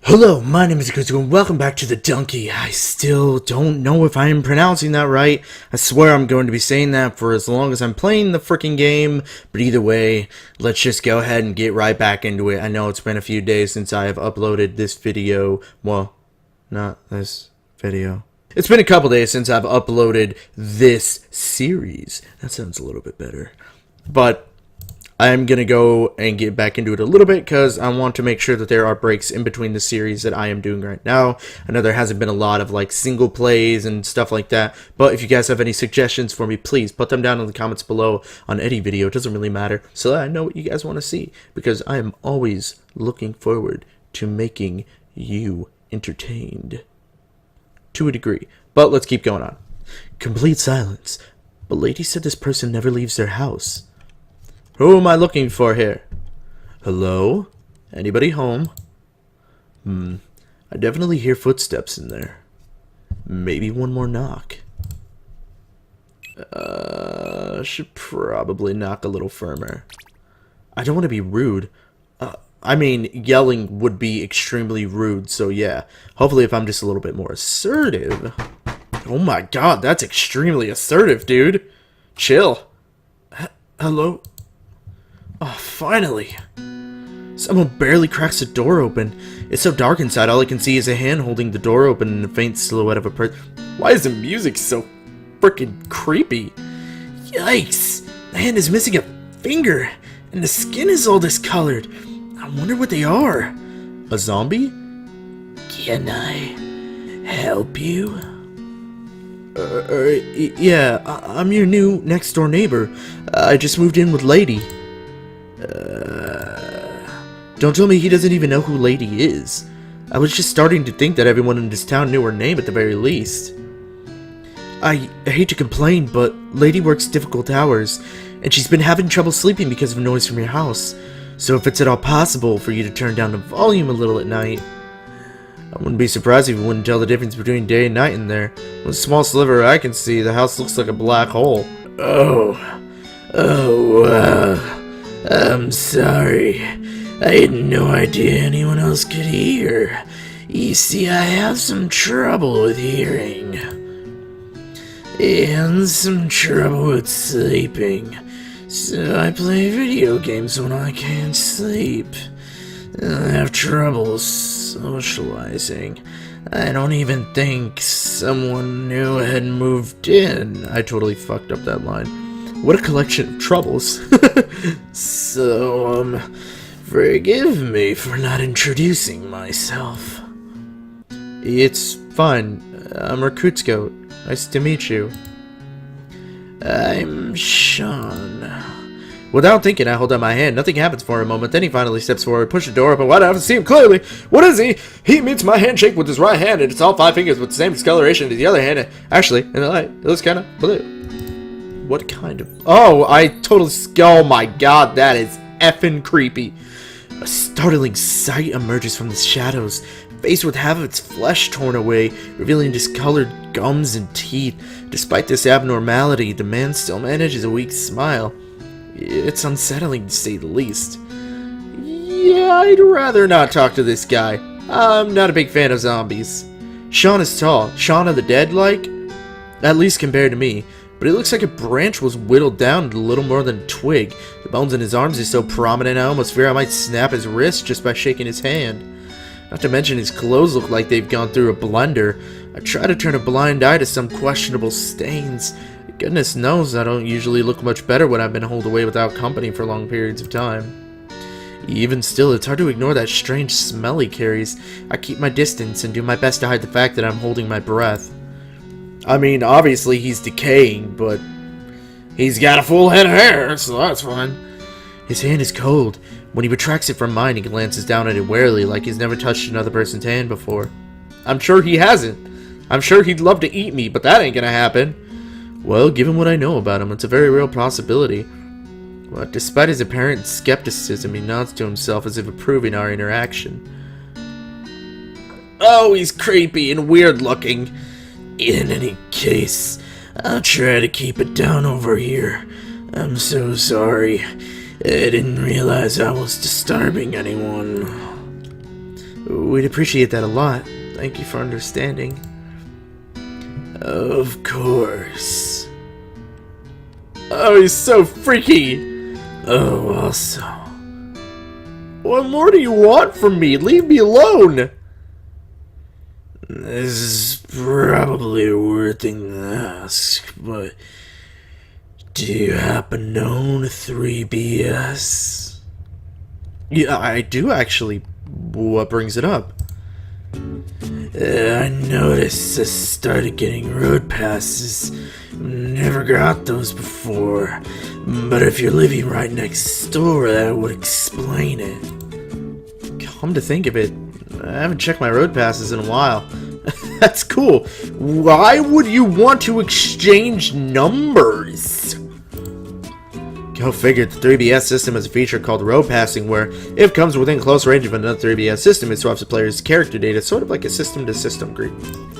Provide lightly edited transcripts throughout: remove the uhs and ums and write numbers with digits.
Hello, my name is Rekutsko and welcome back to the Duenkhy. I still don't know if I am pronouncing that right. I swear I'm going to be saying that for as long as I'm playing the freaking game. But either way, let's just go ahead and get right back into it. I know it's been a few days since I have uploaded this video. Well, not this video. It's been a couple days since I've uploaded this series. That sounds a little bit better. But I'm going to go and get back into it a little bit because I want to make sure that there are breaks in between the series that I am doing right now. I know there hasn't been a lot of like single plays and stuff like that, but if you guys have any suggestions for me, please put them down in the comments below on any video. It doesn't really matter, so that I know what you guys want to see, because I am always looking forward to making you entertained. To a degree, but let's keep going on. Complete silence. But lady said this person never leaves their house. Who am I looking for here? Hello? Anybody home? I definitely hear footsteps in there. Maybe one more knock. Should probably knock a little firmer. I don't want to be rude. I mean, yelling would be extremely rude, so yeah. Hopefully if I'm just a little bit more assertive. Oh my god, that's extremely assertive, dude. Chill. Hello? Oh, finally. Someone barely cracks the door open. It's so dark inside, all I can see is a hand holding the door open and a faint silhouette of a person. Why is the music so freaking creepy? Yikes! The hand is missing a finger, and the skin is all discolored. I wonder what they are. A zombie? Can I help you? Yeah, I'm your new next door neighbor. I just moved in with Lady. Don't tell me he doesn't even know who Lady is. I was just starting to think that everyone in this town knew her name at the very least. I hate to complain, but Lady works difficult hours, and she's been having trouble sleeping because of noise from your house. So if it's at all possible for you to turn down the volume a little at night. I wouldn't be surprised if you wouldn't tell the difference between day and night in there. With a small sliver I can see, the house looks like a black hole. I'm sorry. I had no idea anyone else could hear. You see, I have some trouble with hearing. And some trouble with sleeping. So I play video games when I can't sleep. I have trouble socializing. I don't even think someone new had moved in. I totally fucked up that line. What a collection of troubles. So, forgive me for not introducing myself. It's fine. I'm Rekutsko. Nice to meet you. I'm Sean. Without thinking, I hold out my hand. Nothing happens for a moment. Then he finally steps forward, pushes the door open wide enough to see him clearly. What is he? He meets my handshake with his right hand, and it's all 5 fingers with the same discoloration as the other hand. Actually, in the light, it looks kind of blue. What kind of... Oh, I totally... Oh my god, that is effing creepy. A startling sight emerges from the shadows, faced with half of its flesh torn away, revealing discolored gums and teeth. Despite this abnormality, the man still manages a weak smile. It's unsettling, to say the least. Yeah, I'd rather not talk to this guy. I'm not a big fan of zombies. Sean is tall. Shaun of the Dead, like? At least compared to me. But it looks like a branch was whittled down to a little more than a twig. The bones in his arms are so prominent I almost fear I might snap his wrist just by shaking his hand. Not to mention his clothes look like they've gone through a blender. I try to turn a blind eye to some questionable stains. Goodness knows I don't usually look much better when I've been holed away without company for long periods of time. Even still, it's hard to ignore that strange smell he carries. I keep my distance and do my best to hide the fact that I'm holding my breath. I mean, obviously he's decaying, but he's got a full head of hair, so that's fine. His hand is cold. When he retracts it from mine, he glances down at it warily, like he's never touched another person's hand before. I'm sure he hasn't. I'm sure he'd love to eat me, but that ain't gonna happen. Well, given what I know about him, it's a very real possibility. But despite his apparent skepticism, he nods to himself as if approving our interaction. Oh, he's creepy and weird looking. In any case, I'll try to keep it down over here. I'm so sorry. I didn't realize I was disturbing anyone. We'd appreciate that a lot. Thank you for understanding. Of course. Oh, he's so freaky! Oh, also. What more do you want from me? Leave me alone! This is probably a weird thing to ask, but do you happen to own a 3BS? Yeah, I do actually. What brings it up? I noticed I started getting road passes. Never got those before. But if you're living right next door, that would explain it. Come to think of it, I haven't checked my road passes in a while. That's cool. Why would you want to exchange numbers? Go figure. The 3BS system has a feature called road passing where, if it comes within close range of another 3BS system, it swaps the player's character data, sort of like a system-to-system greet.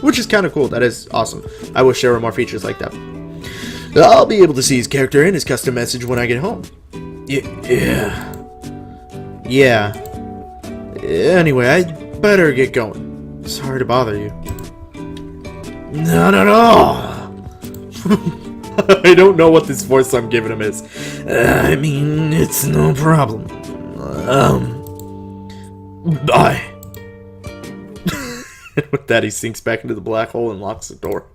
Which is kind of cool. That is awesome. I wish there were more features like that. I'll be able to see his character and his custom message when I get home. Yeah. Anyway, I better get going. Sorry to bother you. No. I don't know what this voice I'm giving him is. I mean, it's no problem. Bye. With that, he sinks back into the black hole and locks the door.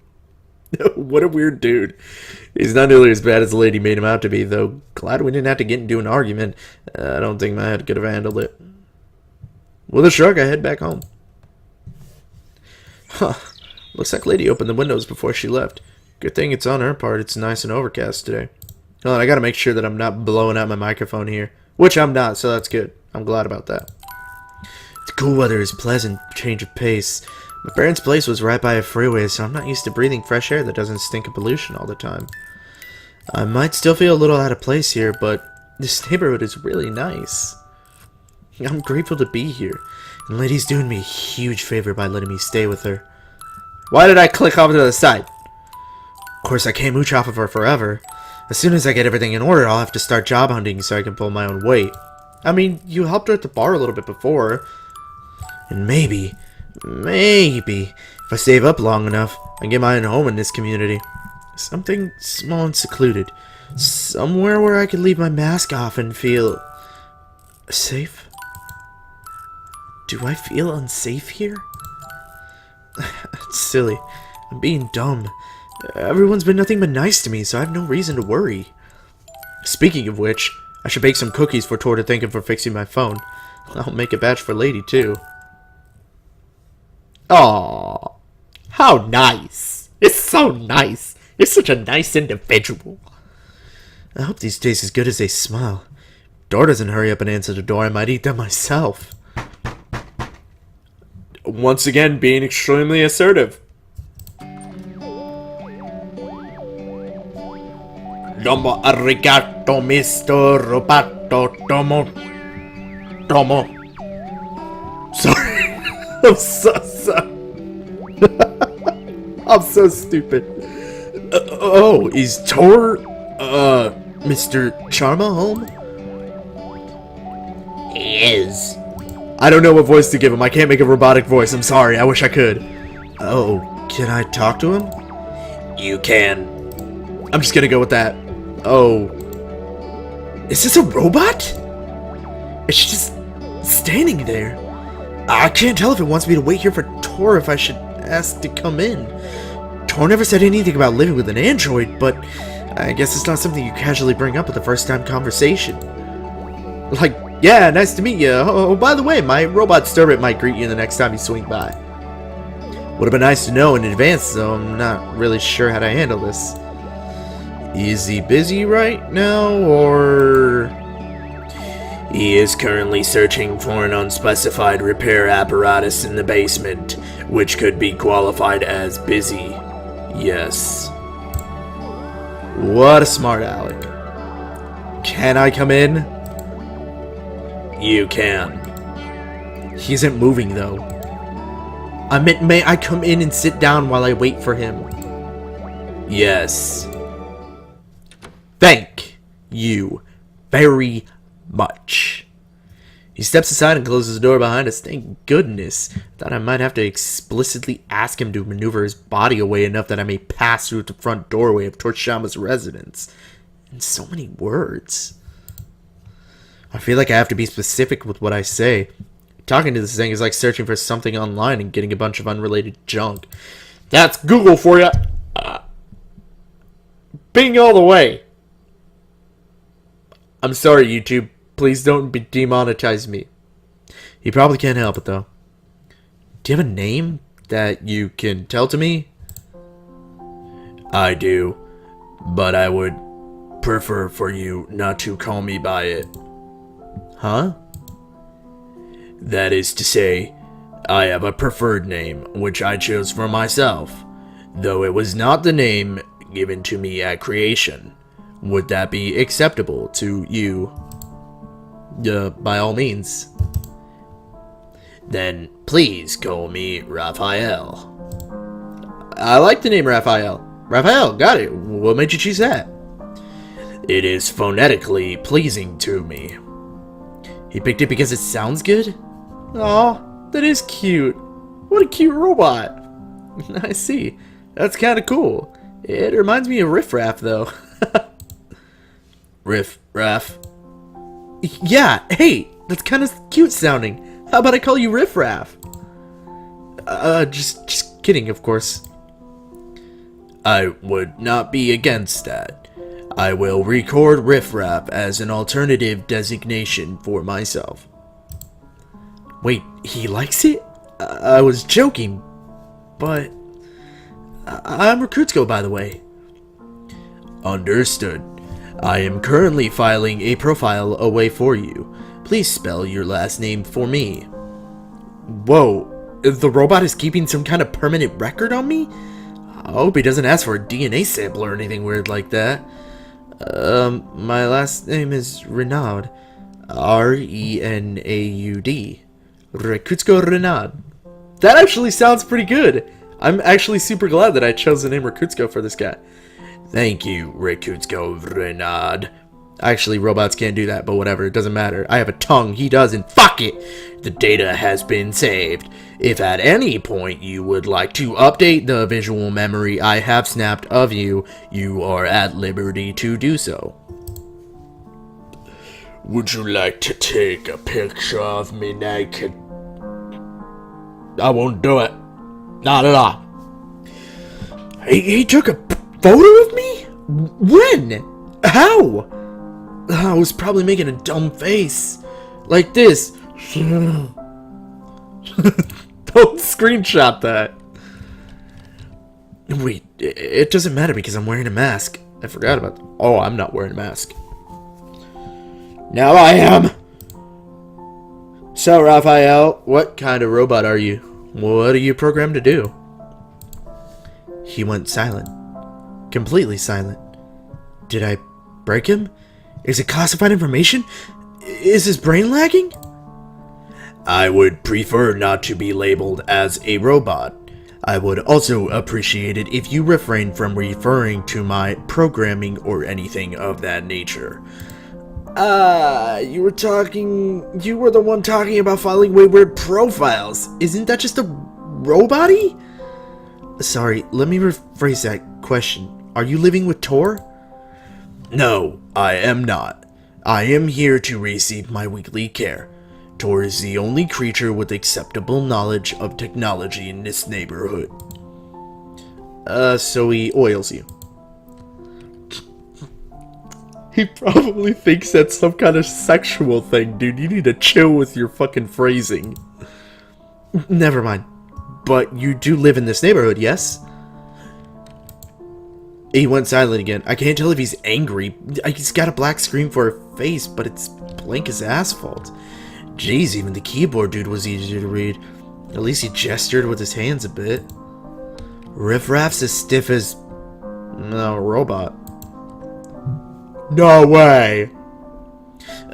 What a weird dude. He's not nearly as bad as the lady made him out to be, though. Glad we didn't have to get into an argument. I don't think my head could have handled it. With a shrug, I head back home. Huh. Looks like lady opened the windows before she left. Good thing it's on her part. It's nice and overcast today. Oh, and I gotta make sure that I'm not blowing out my microphone here. Which I'm not, so that's good. I'm glad about that. The cool weather is pleasant. Change of pace. My parents' place was right by a freeway, so I'm not used to breathing fresh air that doesn't stink of pollution all the time. I might still feel a little out of place here, but this neighborhood is really nice. I'm grateful to be here. And lady's doing me a huge favor by letting me stay with her. Why did I click off to the side? Of course, I can't mooch off of her forever. As soon as I get everything in order, I'll have to start job hunting so I can pull my own weight. I mean, you helped her at the bar a little bit before. And maybe, if I save up long enough, I can get my own home in this community. Something small and secluded. Somewhere where I can leave my mask off and feel safe. Do I feel unsafe here? It's silly. I'm being dumb. Everyone's been nothing but nice to me, so I have no reason to worry. Speaking of which, I should bake some cookies for Tor to thank him for fixing my phone. I'll make a batch for Lady, too. Aww. How nice. It's so nice. You're such a nice individual. I hope these taste as good as they smell. If Dor doesn't hurry up and answer the door, I might eat them myself. Once again, being extremely assertive. Domo arigato, Mr. Roboto. Domo. Sorry. I'm so I'm so stupid. Oh, is Tor, Mr. Charma home? He is. I don't know what voice to give him. I can't make a robotic voice. I'm sorry. I wish I could. Oh, can I talk to him? You can. I'm just gonna go with that. Oh. Is this a robot? It's just standing there. I can't tell if it wants me to wait here for Tor, if I should ask to come in. Tor never said anything about living with an android, but I guess it's not something you casually bring up at the first time conversation. Like, yeah, nice to meet you. Oh, by the way, my robot servant might greet you the next time you swing by. Would have been nice to know in advance, though I'm not really sure how to handle this. Is he busy right now, or... He is currently searching for an unspecified repair apparatus in the basement, which could be qualified as busy. Yes. What a smart aleck. Can I come in? You can. He isn't moving, though. I meant, may I come in and sit down while I wait for him? Yes. Thank you very much. He steps aside and closes the door behind us. Thank goodness. Thought I might have to explicitly ask him to maneuver his body away enough that I may pass through the front doorway of Torchama's residence. In so many words. I feel like I have to be specific with what I say. Talking to this thing is like searching for something online and getting a bunch of unrelated junk. That's Google for you. Bing all the way. I'm sorry, YouTube. Please don't demonetize me. You probably can't help it, though. Do you have a name that you can tell to me? I do, but I would prefer for you not to call me by it. Huh? That is to say, I have a preferred name, which I chose for myself, though it was not the name given to me at creation. Would that be acceptable to you? By all means. Then please call me Raphael. I like the name Raphael. Raphael, got it. What made you choose that? It is phonetically pleasing to me. He picked it because it sounds good? Aw, that is cute. What a cute robot. I see. That's kind of cool. It reminds me of RiffRaff, though. RiffRaff? Yeah, hey, that's kind of cute sounding. How about I call you RiffRaff? Just kidding, of course. I would not be against that. I will record RiffRaff as an alternative designation for myself. Wait, he likes it? I was joking, but I'm Rekutsko, by the way. Understood. I am currently filing a profile away for you. Please spell your last name for me. Whoa, the robot is keeping some kind of permanent record on me? I hope he doesn't ask for a DNA sample or anything weird like that. My last name is Renaud. R-E-N-A-U-D. Rekutsko Renaud. That actually sounds pretty good. I'm actually super glad that I chose the name Rekutsko for this guy. Thank you, Rekutsko Renaud. Actually, robots can't do that, but whatever, it doesn't matter. I have a tongue, he doesn't. Fuck it! The data has been saved. If at any point you would like to update the visual memory I have snapped of you, you are at liberty to do so. Would you like to take a picture of me naked? I won't do it. Not at all. He took a photo of me? When? How? I was probably making a dumb face. Like this. Don't screenshot that. Wait, it doesn't matter because I'm wearing a mask. I forgot about that. Oh, I'm not wearing a mask. Now I am. So, Raphael, what kind of robot are you? What are you programmed to do? He went silent. Completely silent. Did I break him? Is it classified information? Is his brain lagging? I would prefer not to be labeled as a robot. I would also appreciate it if you refrain from referring to my programming or anything of that nature. You were the one talking about filing wayward profiles. Isn't that just a robot-y? Sorry, let me rephrase that question. Are you living with Tor? No, I am not. I am here to receive my weekly care. Tor is the only creature with acceptable knowledge of technology in this neighborhood. So he oils you. He probably thinks that's some kind of sexual thing, dude. You need to chill with your fucking phrasing. Never mind. But you do live in this neighborhood, yes? He went silent again. I can't tell if he's angry. He's got a black screen for a face, but it's blank as asphalt. Jeez, even the keyboard dude was easier to read. At least he gestured with his hands a bit. RiffRaff's as stiff as... no, a robot. No way!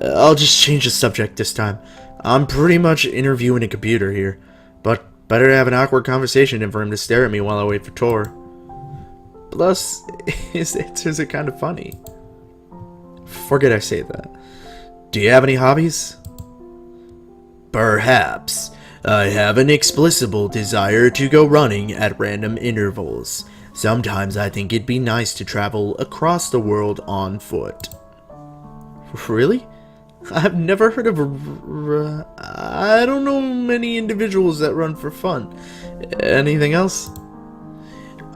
I'll just change the subject this time. I'm pretty much interviewing a computer here. But better to have an awkward conversation than for him to stare at me while I wait for Tor. Plus, his answers are kind of funny. Forget I say that. Do you have any hobbies? Perhaps. I have an inexplicable desire to go running at random intervals. Sometimes I think it'd be nice to travel across the world on foot. Really? I've never heard of I don't know many individuals that run for fun. Anything else?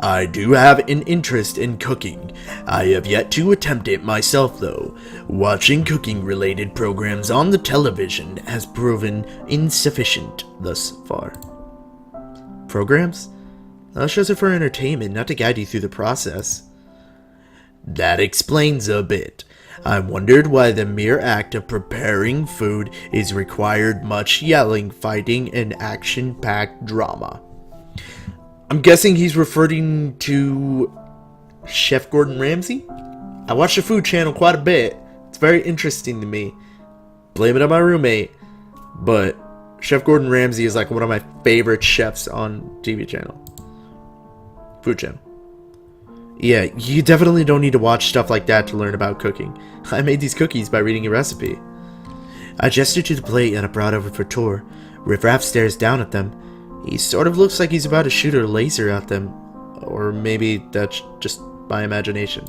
I do have an interest in cooking. I have yet to attempt it myself though. Watching cooking related programs on the television has proven insufficient thus far. Programs? Those shows are for entertainment, not to guide you through the process. That explains a bit. I wondered why the mere act of preparing food is required much yelling, fighting, and action-packed drama. I'm guessing he's referring to Chef Gordon Ramsay? I watch the food channel quite a bit. It's very interesting to me. Blame it on my roommate. But Chef Gordon Ramsay is like one of my favorite chefs on TV channel. Food channel. Yeah, you definitely don't need to watch stuff like that to learn about cooking. I made these cookies by reading a recipe. I gestured to the plate and I brought over for Tor. RiffRaff stares down at them. He sort of looks like he's about to shoot a laser at them. Or maybe that's just my imagination.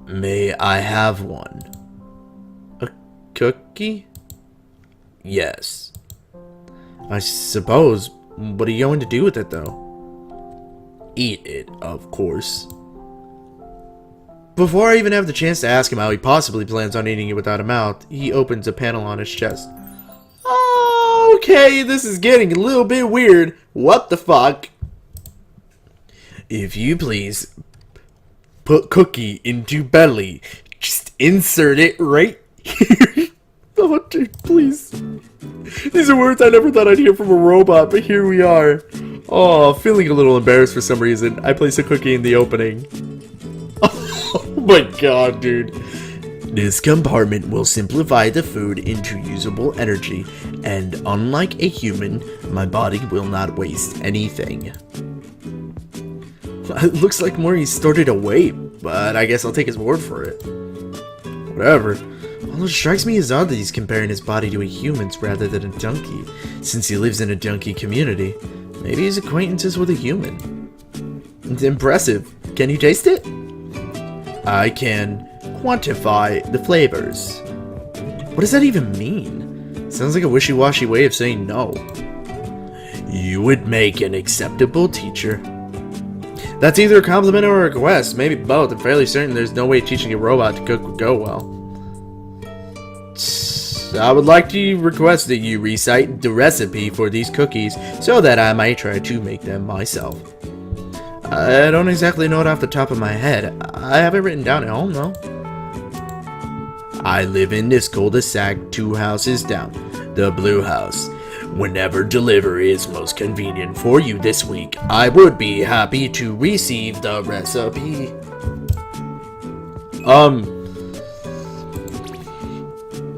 May I have one? A cookie? Yes. I suppose. What are you going to do with it though? Eat it, of course. Before I even have the chance to ask him how he possibly plans on eating it without a mouth, he opens a panel on his chest. Okay, this is getting a little bit weird. What the fuck? If you please, put cookie into belly. Just insert it right here. Oh, dude, please. These are words I never thought I'd hear from a robot, but here we are. Oh, feeling a little embarrassed for some reason. I place a cookie in the opening. Oh my god, dude. This compartment will simplify the food into usable energy, and unlike a human, my body will not waste anything. It looks like Maury stored it away, but I guess I'll take his word for it. Whatever. Although it strikes me as odd that he's comparing his body to a human's rather than a Duenkhy, since he lives in a Duenkhy community. Maybe his acquaintance is with a human. It's impressive. Can you taste it? I can quantify the flavors. What does that even mean? Sounds like a wishy-washy way of saying no. You would make an acceptable teacher. That's either a compliment or a request. Maybe both. I'm fairly certain there's no way teaching a robot to cook would go well. I would like to request that you recite the recipe for these cookies so that I might try to make them myself. I don't exactly know it off the top of my head. I have it written down at home though. I live in this cul-de-sac 2 houses down, the blue house. Whenever delivery is most convenient for you this week, I would be happy to receive the recipe.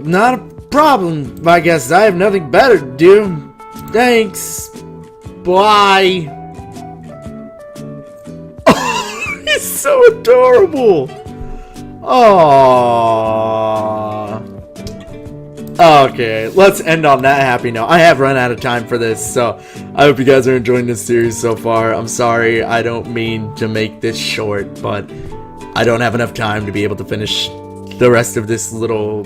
Not a problem, I guess. I have nothing better to do. Thanks. Bye. Oh, he's so adorable. Aww. Okay, let's end on that happy note. I have run out of time for this, so I hope you guys are enjoying this series so far. I'm sorry, I don't mean to make this short, but I don't have enough time to be able to finish the rest of this little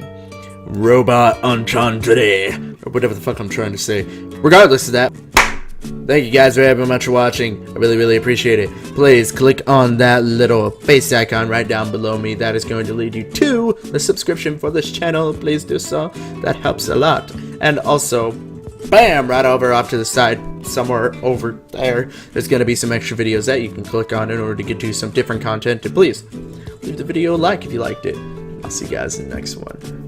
robot enchantre, or whatever the fuck I'm trying to say. Regardless of that, thank you guys very much for watching. I really appreciate it. Please click on that little face icon right down below me. That is going to lead you to the subscription for this channel. Please do so. That helps a lot. And also, bam, right over off to the side, somewhere over there, there's going to be some extra videos that you can click on in order to get to some different content. And please, leave the video a like if you liked it. I'll see you guys in the next one.